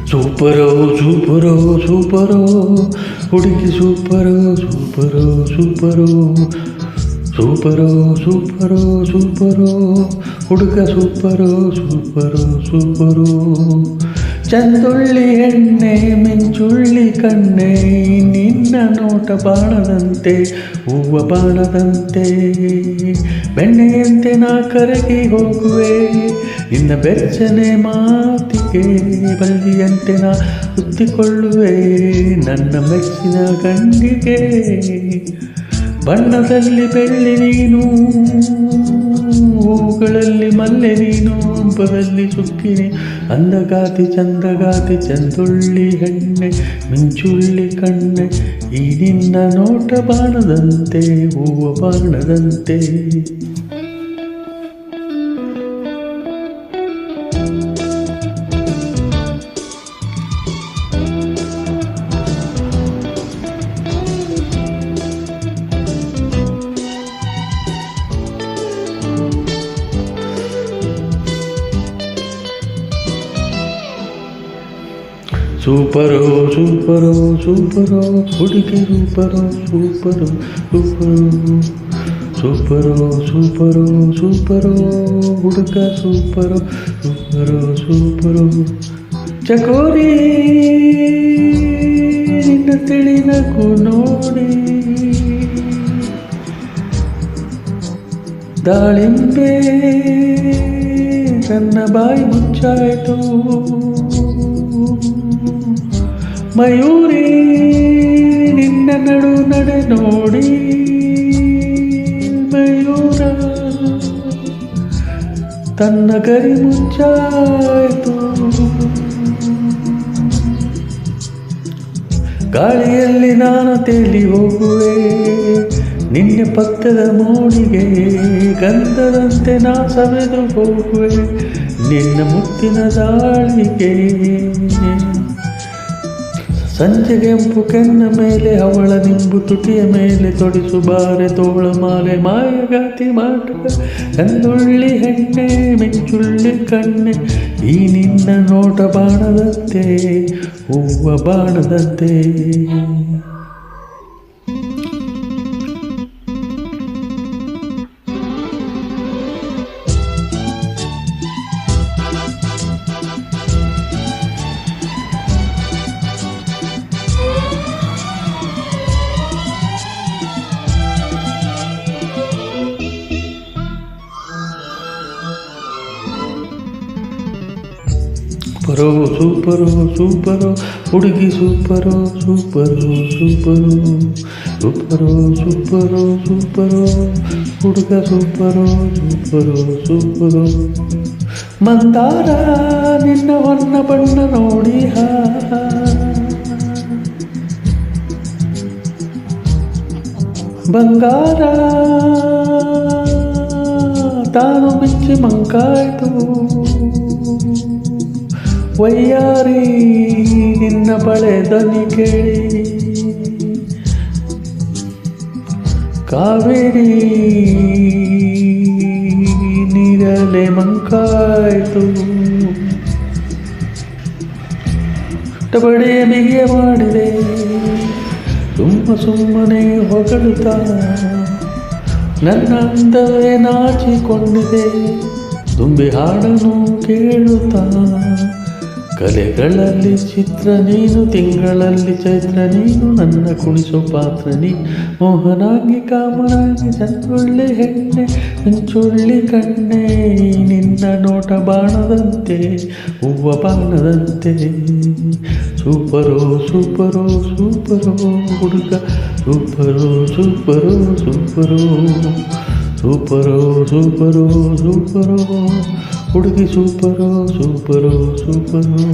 ಸೂಪರೋ ಸೂಪರೋ ಸೂಪರೋ ಹುಡುಗಿ ಸೂಪರೋ ಸೂಪರೋ ಸೂಪರೋ ಸೂಪರೋ ಸೂಪರೋ ಸೂಪರೋ ಹುಡುಗ ಸೂಪರೋ ಸೂಪರೋ ಸೂಪರೋ ಚಂದುಳ್ಳಿ ಎಣ್ಣೆ ಮಿಂಚುಳ್ಳಿ ಕಣ್ಣೆ ನಿನ್ನ ನೋಟ ಬಾಣದಂತೆ ಹೂವ ಬಾಣದಂತೆ ಬೆಣ್ಣೆಯಂತೆ ನಾ ಕರಗಿ ಹೋಗುವೆ ನಿನ್ನ ಬೆಚ್ಚನೆ ಮಾತಿಗೆ ಬಳ್ಳಿಯಂತೆ ನಾ ಸುತ್ತಿಕೊಳ್ಳುವೆ ನನ್ನ ಮೆಚ್ಚಿನ ಗಂಡಿಗೆ ಬಣ್ಣದಲ್ಲಿ ಬೆಳ್ಳಿ ನೀನು ಹೂಗಳಲ್ಲಿ ಮಲ್ಲೆ ನೀನು ಹಬ್ಬದಲ್ಲಿ ಸುಕ್ಕಿನಿ ಅಂದಗಾತಿ ಚಂದಗಾತಿ ಚಂದುಳ್ಳಿ ಹೆಣ್ಣೆ ಮಿಂಚುಳ್ಳಿ ಕಣ್ಣೆ ಈ ನಿನ್ನ ನೋಟ ಬಾಣದಂತೆ ಹೂವ ಬಾಣದಂತೆ ಸೂಪರೋ ಸೂಪರೋ ಸೂಪರೋ ಹುಡುಗಿ ಸೂಪರೋ ಸೂಪರೋ ಸೂಪರೋ ಸೂಪರೋ ಸೂಪರೋ ಸೂಪರೋ ಹುಡುಗ ಸೂಪರೋ ಸೂಪರೋ ಸೂಪರೋ ಚಕೋರಿ ನಿನ್ನ ತಿಳಿನಕು ನೋಡಿ ದಾಳಿಂಬೆ ನನ್ನ ಬಾಯಿ ಮುಚ್ಚಾಯಿತು ಮಯೂರಿ ನಿನ್ನ ನಡು ನಡೆ ನೋಡಿ ಮಯೂರ ತನ್ನ ಗರಿ ಮುಚ್ಚಾಯಿತು ಗಾಳಿಯಲ್ಲಿ ನಾನು ತೇಲಿ ಹೋಗುವೆ ನಿನ್ನೆ ಪಕ್ಕದ ಮೋಡಿಗೆ ಗಂಧದಂತೆ ನಾ ಸವೆದು ಹೋಗುವೆ ನಿನ್ನ ಮುತ್ತಿನ ದಾಳಿಗೆ ಸಂಜೆಗೆಂಪು ಕೆನ್ನ ಮೇಲೆ ಅವಳ ನಿಂಬು ತುಟಿಯ ಮೇಲೆ ತೊಡಿಸು ಬಾರೆ ತೋಳ ಮಾಲೆ ಮಾಯಗಾತಿ ಮಾಟಕ ಚಂದುಳ್ಳಿ ಹೆಣ್ಣೆ ಮಿಂಚುಳ್ಳಿ ಕಣ್ಣೆ ಈ ನಿನ್ನ ನೋಟ ಬಾಣದಂತೆ ಹೂವ ಬಾಣದಂತೆ ಸೂಪರೋ ಸೂಪರೋ ಹುಡುಗಿ ಸೂಪರೋ ಸೂಪರೋ ಸೂಪರೋ ಸೂಪರೋ ಸೂಪರೋ ಸೂಪರೋ ಹುಡುಗ ಸೂಪರೋ ಸೂಪರೋ ಸೂಪರೋ ಮಂದಾರ ನಿನ್ನ ಹೊನ್ನ ಬಣ್ಣ ನೋಡಿ ಬಂಗಾರ ತಾನು ಮಿಂಚಿ ಮಂಕಾಯ್ತು ವಯ್ಯಾರಿ ನಿನ್ನ ಬಳೆ ದನಿ ಕೇಳಿ ಕಾವೇರಿ ನೀರಲೆ ಮಂಕಾಯ್ತು ಬಡೆಯ ಬಿಗಿಯ ಮಾಡಿದೆ ಸುಮ್ಮನೆ ಹೊಗಳುತ್ತಾ ನನ್ನ ಅಂದವೇ ನಾಚಿಕೊಂಡಿದೆ ತುಂಬಿ ಹಾಡನ್ನು ಕೇಳುತ್ತಾ ಕಲೆಗಳಲ್ಲಿ ಚಿತ್ರ ನೀನು ತಿಂಗಳಲ್ಲಿ ಚೈತ್ರ ನೀನು ನನ್ನ ಕುಣಿಸೋ ಪಾತ್ರ ನೀ ಮೋಹನಾಗಿ ಕಾಮನಾಗಿ ಚಂದುಳ್ಳಿ ಹೆಣ್ಣೆ ಮಿಂಚುಳ್ಳಿ ಕಣ್ಣೆ ನಿನ್ನ ನೋಟ ಬಾಣದಂತೆ ಹೂವ ಬಾಣದಂತೆ ಸೂಪರೋ ಸೂಪರೋ ಸೂಪರೋ ಹುಡುಗ ಸೂಪರೋ ಸೂಪರೋ ಸೂಪರೋ ಸೂಪರೋ ಸೂಪರೋ ಸೂಪರೋ ಹುಡುಗಿ ಸೂಪರೋ ಸೂಪರೋ ಸೂಪರೋ